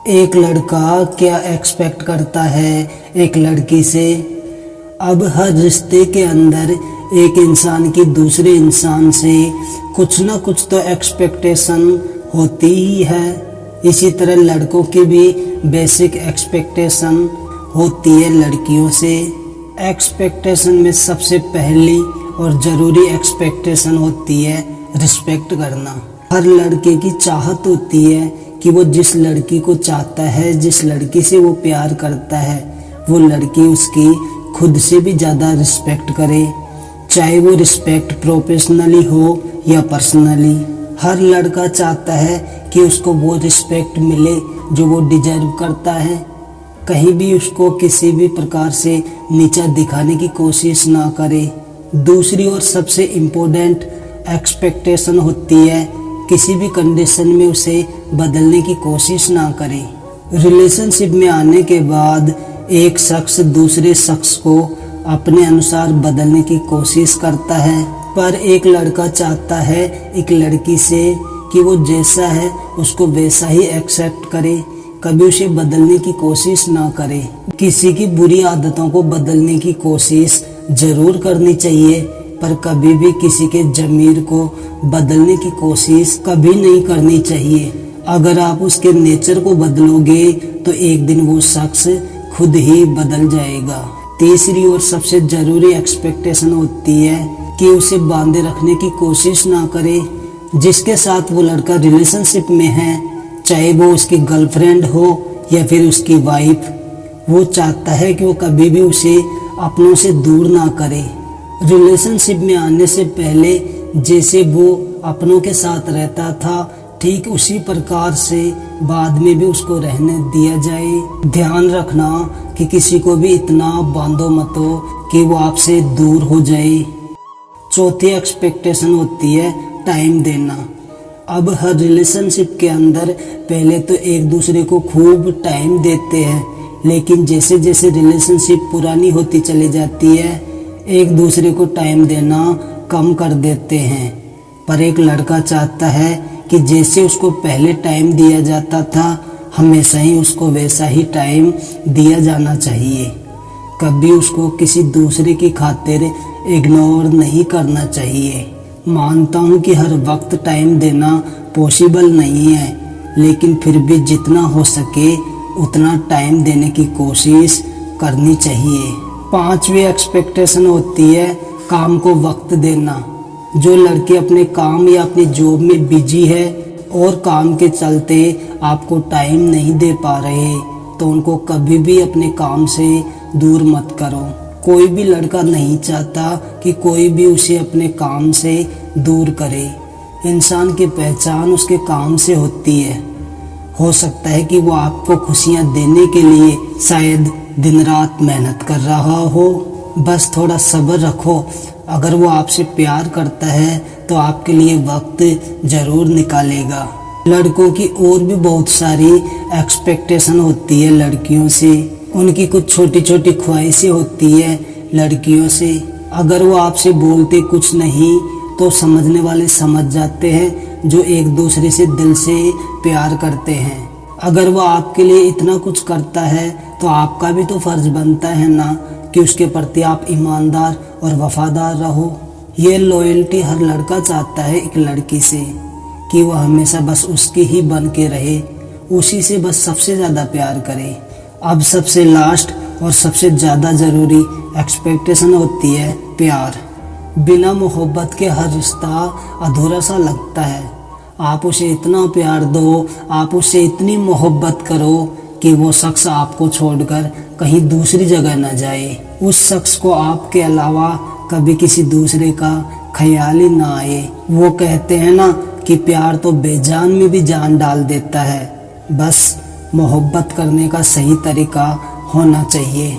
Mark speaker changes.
Speaker 1: एक लड़का क्या एक्सपेक्ट करता है एक लड़की से। अब हर रिश्ते के अंदर एक इंसान की दूसरे इंसान से कुछ ना कुछ तो एक्सपेक्टेशन होती ही है। इसी तरह लड़कों की भी बेसिक एक्सपेक्टेशन होती है लड़कियों से। एक्सपेक्टेशन में सबसे पहली और ज़रूरी एक्सपेक्टेशन होती है रिस्पेक्ट करना। हर लड़के की चाहत होती है कि वो जिस लड़की को चाहता है, जिस लड़की से वो प्यार करता है, वो लड़की उसकी खुद से भी ज़्यादा रिस्पेक्ट करे, चाहे वो रिस्पेक्ट प्रोफेशनली हो या पर्सनली। हर लड़का चाहता है कि उसको वो रिस्पेक्ट मिले जो वो डिजर्व करता है। कहीं भी उसको किसी भी प्रकार से नीचा दिखाने की कोशिश ना करे। दूसरी और सबसे इम्पोर्टेंट एक्सपेक्टेशन होती है किसी भी कंडीशन में उसे बदलने की कोशिश ना करे। रिलेशनशिप में आने के बाद एक शख्स दूसरे शख्स को अपने अनुसार बदलने की कोशिश करता है, पर एक लड़का चाहता है एक लड़की से कि वो जैसा है उसको वैसा ही एक्सेप्ट करे, कभी उसे बदलने की कोशिश ना करे। किसी की बुरी आदतों को बदलने की कोशिश जरूर करनी चाहिए, पर कभी भी किसी के ज़मीर को बदलने की कोशिश कभी नहीं करनी चाहिए। अगर आप उसके नेचर को बदलोगे तो एक दिन वो शख्स खुद ही बदल जाएगा। तीसरी और सबसे ज़रूरी एक्सपेक्टेशन होती है कि उसे बांधे रखने की कोशिश ना करे। जिसके साथ वो लड़का रिलेशनशिप में है, चाहे वो उसकी गर्लफ्रेंड हो या फिर उसकी वाइफ, वो चाहता है कि वो कभी भी उसे अपनों से दूर ना करे। रिलेशनशिप में आने से पहले जैसे वो अपनों के साथ रहता था, ठीक उसी प्रकार से बाद में भी उसको रहने दिया जाए। ध्यान रखना कि किसी को भी इतना बांधो मत हो कि वो आपसे दूर हो जाए। चौथी एक्सपेक्टेशन होती है टाइम देना। अब हर रिलेशनशिप के अंदर पहले तो एक दूसरे को खूब टाइम देते हैं, लेकिन जैसे जैसे रिलेशनशिप पुरानी होती चली जाती है एक दूसरे को टाइम देना कम कर देते हैं। पर एक लड़का चाहता है कि जैसे उसको पहले टाइम दिया जाता था हमेशा ही उसको वैसा ही टाइम दिया जाना चाहिए। कभी उसको किसी दूसरे की खातिर इग्नोर नहीं करना चाहिए। मानता हूँ कि हर वक्त टाइम देना पॉसिबल नहीं है, लेकिन फिर भी जितना हो सके उतना टाइम देने की कोशिश करनी चाहिए। पांचवी एक्सपेक्टेशन होती है काम को वक्त देना। जो लड़के अपने काम या अपनी जॉब में बिजी है और काम के चलते आपको टाइम नहीं दे पा रहे, तो उनको कभी भी अपने काम से दूर मत करो। कोई भी लड़का नहीं चाहता कि कोई भी उसे अपने काम से दूर करे। इंसान की पहचान उसके काम से होती है। हो सकता है कि वो आपको खुशियाँ देने के लिए शायद दिन रात मेहनत कर रहा हो, बस थोड़ा सब्र रखो। अगर वो आपसे प्यार करता है तो आपके लिए वक्त ज़रूर निकालेगा। लड़कों की और भी बहुत सारी एक्सपेक्टेशन होती है लड़कियों से। उनकी कुछ छोटी छोटी ख्वाहिशें होती है लड़कियों से। अगर वो आपसे बोलते कुछ नहीं तो समझने वाले समझ जाते हैं जो एक दूसरे से दिल से प्यार करते हैं। अगर वो आपके लिए इतना कुछ करता है तो आपका भी तो फर्ज बनता है ना कि उसके प्रति आप ईमानदार और वफादार रहो। ये लॉयल्टी हर लड़का चाहता है एक लड़की से कि वह हमेशा बस उसकी ही बन के रहे, उसी से बस सबसे ज़्यादा प्यार करे। अब सबसे लास्ट और सबसे ज़्यादा ज़रूरी एक्सपेक्टेशन होती है प्यार। बिना मोहब्बत के हर रिश्ता अधूरा सा लगता है। आप उसे इतना प्यार दो, आप उससे इतनी मोहब्बत करो कि वो शख्स आपको छोड़कर कहीं दूसरी जगह न जाए। उस शख्स को आपके अलावा कभी किसी दूसरे का ख्याल ही ना आए। वो कहते हैं ना कि प्यार तो बेजान में भी जान डाल देता है। बस मोहब्बत करने का सही तरीका होना चाहिए।